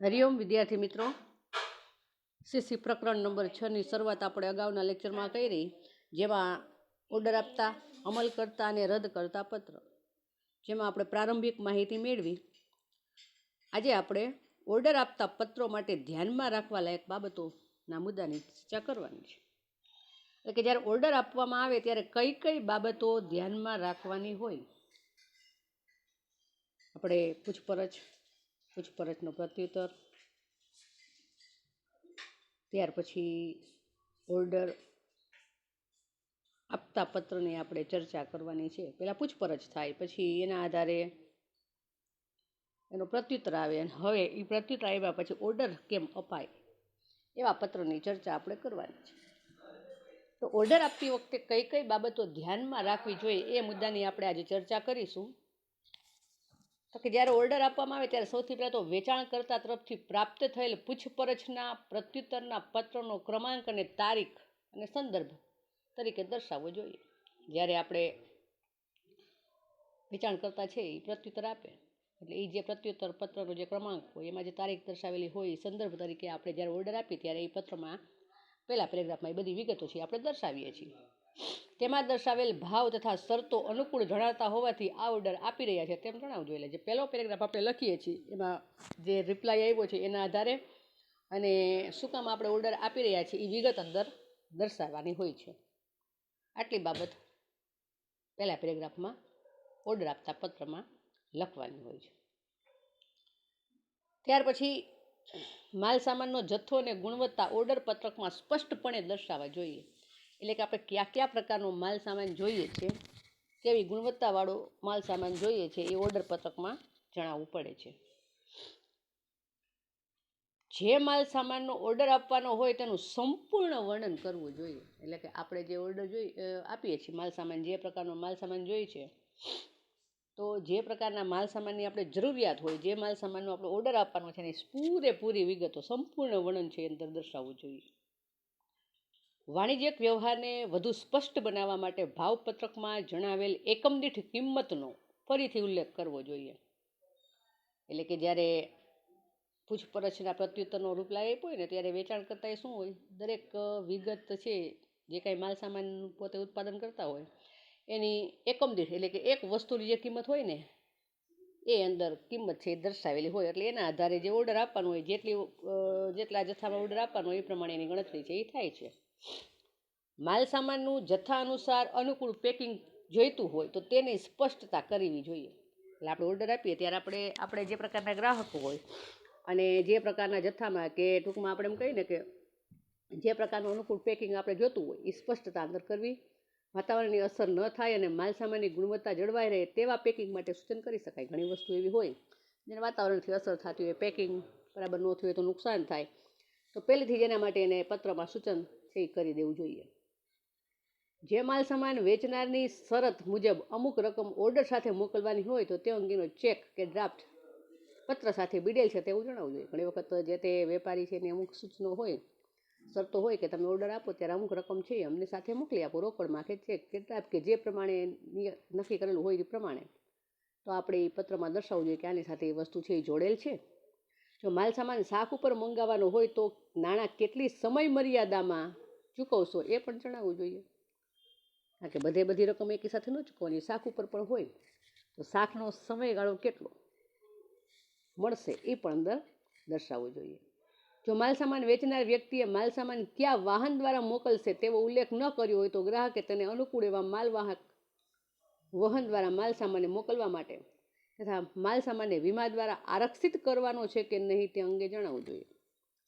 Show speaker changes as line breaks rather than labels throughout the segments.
હરિઓમ વિદ્યાર્થી મિત્રો, સીસી પ્રકરણ નંબર 6 ની શરૂઆત આપણે અગાઉના લેક્ચરમાં કરી, જેમાં ઓર્ડર આપતા, અમલ કરતા અને રદ કરતા પત્ર, જેમાં આપણે પ્રારંભિક માહિતી મેળવી. આજે આપણે ઓર્ડર આપતા પત્રો માટે ધ્યાનમાં રાખવા લાયક બાબતોના મુદ્દાની ચર્ચા કરવાની છે. એટલે કે જ્યારે ઓર્ડર આપવામાં આવે ત્યારે કઈ કઈ બાબતો ધ્યાનમાં રાખવાની હોય. આપણે પૂછપરછનો પ્રત્યુત્તર, ત્યાર પછી ઓર્ડર આપતા પત્રની આપણે ચર્ચા કરવાની છે. પહેલાં પૂછપરછ થાય, પછી એના આધારે એનો પ્રત્યુત્તર આવે, અને હવે એ પ્રત્યુત્તર આવ્યા પછી ઓર્ડર કેમ અપાય એવા પત્રની ચર્ચા આપણે કરવાની છે. તો ઓર્ડર આપતી વખતે કઈ કઈ બાબતો ધ્યાનમાં રાખવી જોઈએ એ મુદ્દાની આપણે આજે ચર્ચા કરીશું. તો કે જ્યારે ઓર્ડર આપવામાં આવે ત્યારે સૌથી પહેલાં તો વેચાણકર્તા તરફથી પ્રાપ્ત થયેલ પૂછપરછના પ્રત્યુત્તરના પત્રનો ક્રમાંક અને તારીખ અને સંદર્ભ તરીકે દર્શાવવો જોઈએ. જ્યારે આપણે વેચાણકર્તા છે એ પ્રત્યુત્તર આપે એટલે એ જે પ્રત્યુત્તર પત્રનો જે ક્રમાંક હોય એમાં જે તારીખ દર્શાવેલી હોય એ સંદર્ભ તરીકે આપણે જ્યારે ઓર્ડર આપીએ ત્યારે એ પત્રમાં પહેલા પેરેગ્રાફમાં એ બધી વિગતો છે આપણે દર્શાવીએ છીએ. તેમાં દર્શાવેલ ભાવ તથા શરતો અનુકૂળ જણાતા હોવાથી આ ઓર્ડર આપી રહ્યા છે તેમ જણાવવું જોઈએ. જે પહેલો પેરેગ્રાફ આપણે લખીએ છીએ એમાં જે રિપ્લાય આવ્યો છે એના આધારે અને શું કામ આપણે ઓર્ડર આપી રહ્યા છીએ એ વિગત અંદર દર્શાવવાની હોય છે. આટલી બાબત પહેલા પેરેગ્રાફમાં ઓર્ડર આપતા પત્રમાં લખવાની હોય છે. ત્યાર પછી માલ સામાનનો જથ્થો અને ગુણવત્તા ઓર્ડર પત્રકમાં સ્પષ્ટપણે દર્શાવવા જોઈએ. એટલે કે આપણે કયા કયા પ્રકારનો માલ સામાન જોઈએ છે, કેવી ગુણવત્તાવાળો માલ સામાન જોઈએ છે એ ઓર્ડર પત્રકમાં જણાવવું પડે છે. જે માલ સામાનનો ઓર્ડર આપવાનો હોય તેનું સંપૂર્ણ વર્ણન કરવું જોઈએ. એટલે કે આપણે જે ઓર્ડર આપીએ છીએ માલ સામાન, જે પ્રકારનો માલ સામાન જોઈએ છે, તો જે પ્રકારના માલ સામાનની આપણે જરૂરિયાત હોય, જે માલ સામાનનો આપણે ઓર્ડર આપવાનો છે એની પૂરેપૂરી વિગતો, સંપૂર્ણ વર્ણન છે એ અંદર દર્શાવવું જોઈએ. વાણિજ્યિક વ્યવહારને વધુ સ્પષ્ટ બનાવવા માટે ભાવપત્રકમાં જણાવેલ એકમ દીઠ કિંમતનો ફરીથી ઉલ્લેખ કરવો જોઈએ. એટલે કે જ્યારે પૂછપરછના પ્રત્યુત્તરનો રિપ્લાય આપ્યો હોય ને ત્યારે વેચાણકર્તાએ શું હોય, દરેક વિગત છે જે કાંઈ માલ સામાન પોતે ઉત્પાદન કરતા હોય એની એકમ દીઠ, એટલે કે એક વસ્તુની જે કિંમત હોય ને એ અંદર કિંમત છે એ દર્શાવેલી હોય. એટલે એના આધારે જે ઓર્ડર આપવાનો હોય, જેટલા જથ્થામાં ઓર્ડર આપવાનો હોય એ પ્રમાણે એની ગણતરી છે એ થાય છે. માલ સામાનનું જથ્થા અનુસાર અનુકૂળ પેકિંગ જોઈતું હોય તો તેની સ્પષ્ટતા કરવી જોઈએ. એટલે આપણે ઓર્ડર આપીએ ત્યારે આપણે જે પ્રકારના ગ્રાહકો હોય અને જે પ્રકારના જથ્થામાં, કે ટૂંકમાં આપણે એમ કહીએ ને કે જે પ્રકારનું અનુકૂળ પેકિંગ આપણે જોતું હોય એ સ્પષ્ટતા અંદર કરવી. વાતાવરણની અસર ન થાય અને માલ સામાનની ગુણવત્તા જળવાઈ રહે તેવા પેકિંગ માટે સૂચન કરી શકાય. ઘણી વસ્તુ એવી હોય જેને વાતાવરણથી અસર થતી હોય, પેકિંગ બરાબર ન થયું હોય તો નુકસાન થાય, તો પહેલેથી જ એના માટે એને પત્રમાં સૂચન છે એ કરી દેવું જોઈએ. જે માલ સામાન વેચનારની શરત મુજબ અમુક રકમ ઓર્ડર સાથે મોકલવાની હોય તો તે અંગેનો ચેક કે ડ્રાફ્ટ પત્ર સાથે બીડેલ છે તેવું જણાવવું જોઈએ. ઘણી વખત જે તે વેપારી છે એની અમુક સૂચનો હોય, શરતો હોય કે તમે ઓર્ડર આપો ત્યારે અમુક રકમ છે અમને સાથે મોકલી આપો, રોકડમાં કે ચેક કે ડ્રાફ્ટ કે જે પ્રમાણે નક્કી કરેલું હોય એ પ્રમાણે. તો આપણે એ પત્રમાં દર્શાવવું જોઈએ કે આની સાથે એ વસ્તુ છે એ જોડેલ છે. જો માલ સામાન શાખ ઉપર મંગાવવાનો હોય તો નાણાં કેટલી સમય મર્યાદામાં ચૂકવશો એ પણ જણાવવું જોઈએ. કારણ કે બધી રકમ એકી સાથે ન ચૂકવવાની, શાખ ઉપર પણ હોય તો શાખનો સમયગાળો કેટલો મળશે એ પણ અંદર દર્શાવવું જોઈએ. જો માલ સામાન વેચનાર વ્યક્તિએ માલ સામાન કયા વાહન દ્વારા મોકલશે તેવો ઉલ્લેખ ન કર્યો હોય તો ગ્રાહકે તેને અનુકૂળ એવા માલવાહક વહન દ્વારા માલ સામાનને મોકલવા માટે તથા માલ સામાનને વીમા દ્વારા આરક્ષિત કરવાનો છે કે નહીં તે અંગે જણાવવું જોઈએ.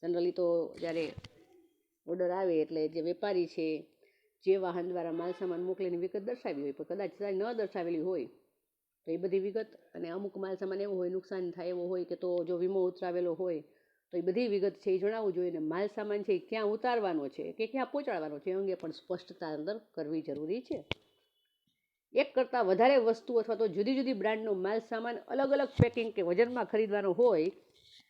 જનરલી તો જ્યારે ઓર્ડર આવે એટલે જે વેપારી છે જે વાહન દ્વારા માલ સામાન મોકલીને વિગત દર્શાવી હોય, પણ કદાચ ન દર્શાવેલી હોય તો એ બધી વિગત, અને અમુક માલ સામાન એવો હોય નુકસાન થાય એવો હોય કે તો જો વીમો ઉતરાવેલો હોય તો એ બધી વિગત છે એ જણાવવું જોઈએ. અને માલ સામાન છે એ ક્યાં ઉતારવાનો છે કે ક્યાં પહોંચાડવાનો છે એ અંગે પણ સ્પષ્ટતા અંદર કરવી જરૂરી છે. એક કરતાં વધારે વસ્તુ અથવા તો જુદી જુદી બ્રાન્ડનો માલ સામાન અલગ અલગ પેકિંગ કે વજનમાં ખરીદવાનો હોય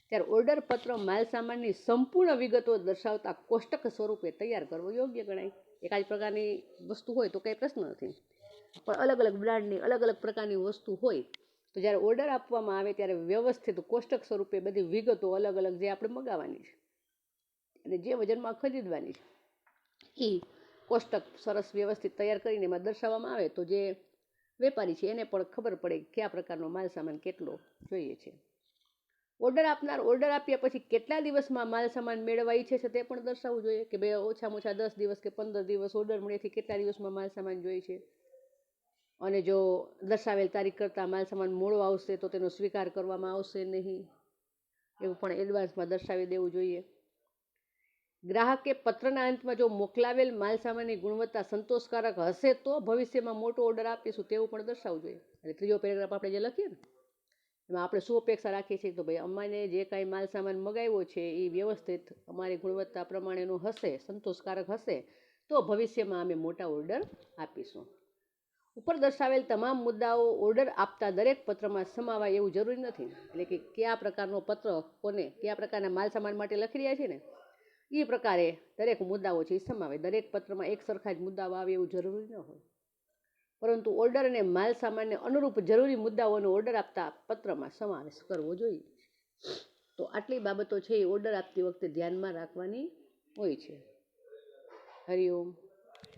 ત્યારે ઓર્ડર પત્ર માલ સામાનની સંપૂર્ણ વિગતો દર્શાવતા કોષ્ટક સ્વરૂપે તૈયાર કરવો યોગ્ય ગણાય. એકાદ પ્રકારની વસ્તુ હોય તો કંઈ પ્રશ્ન નથી, પણ અલગ અલગ બ્રાન્ડની અલગ અલગ પ્રકારની વસ્તુ હોય તો તો જ્યારે ઓર્ડર આપવામાં આવે ત્યારે વ્યવસ્થિત કોષ્ટક સ્વરૂપે બધી વિગતો અલગ અલગ જે આપણે મગાવવાની છે અને જે વજનમાં ખરીદવાની છે એ કોષ્ટક સરસ વ્યવસ્થિત તૈયાર કરીને એમાં દર્શાવવામાં આવે તો જે વેપારી છે એને પણ ખબર પડે કે કયા પ્રકારનો માલ સામાન કેટલો જોઈએ છે. ઓર્ડર આપનાર ઓર્ડર આપ્યા પછી કેટલા દિવસમાં માલ સામાન મેળવવા ઈચ્છે છે તે પણ દર્શાવવું જોઈએ કે ભાઈ ઓછામાં ઓછા 10 દિવસ કે 15 દિવસ ઓર્ડર મળેથી કેટલા દિવસમાં માલ સામાન જોઈએ છે. અને જો દર્શાવેલ તારીખ કરતાં માલ સામાન મોડો આવશે તો તેનો સ્વીકાર કરવામાં આવશે નહીં, એવું પણ એડવાન્સમાં દર્શાવી દેવું જોઈએ. ગ્રાહકે પત્રના અંતમાં જો મોકલાવેલ માલ સામાનની ગુણવત્તા સંતોષકારક હશે તો ભવિષ્યમાં મોટો ઓર્ડર આપીશું તેવું પણ દર્શાવવું જોઈએ. એટલે ત્રીજો પેરેગ્રાફ આપણે જે લખીએ ને એમાં આપણે શું અપેક્ષા રાખીએ છીએ તો ભાઈ અમારે જે કાંઈ માલ સામાન મગાવ્યો છે એ વ્યવસ્થિત અમારી ગુણવત્તા પ્રમાણેનો હશે, સંતોષકારક હશે તો ભવિષ્યમાં અમે મોટા ઓર્ડર આપીશું. ઉપર દર્શાવેલ તમામ મુદ્દાઓ ઓર્ડર આપતા દરેક પત્રમાં સમાવાય એવું જરૂરી નથી. એટલે કે કયા પ્રકારનો પત્ર કોને કયા પ્રકારના માલ સામાન માટે લખી રહ્યા છે ને એ પ્રકારે દરેક મુદ્દાઓ છે એ સમાવે. દરેક પત્રમાં એક સરખા જ મુદ્દાઓ આવે એવું જરૂરી ન હોય, પરંતુ ઓર્ડર અને માલ સામાનને અનુરૂપ જરૂરી મુદ્દાઓનો ઓર્ડર આપતા પત્રમાં સમાવેશ કરવો જોઈએ. તો આટલી બાબતો છે એ ઓર્ડર આપતી વખતે ધ્યાનમાં રાખવાની હોય છે. હરિઓમ.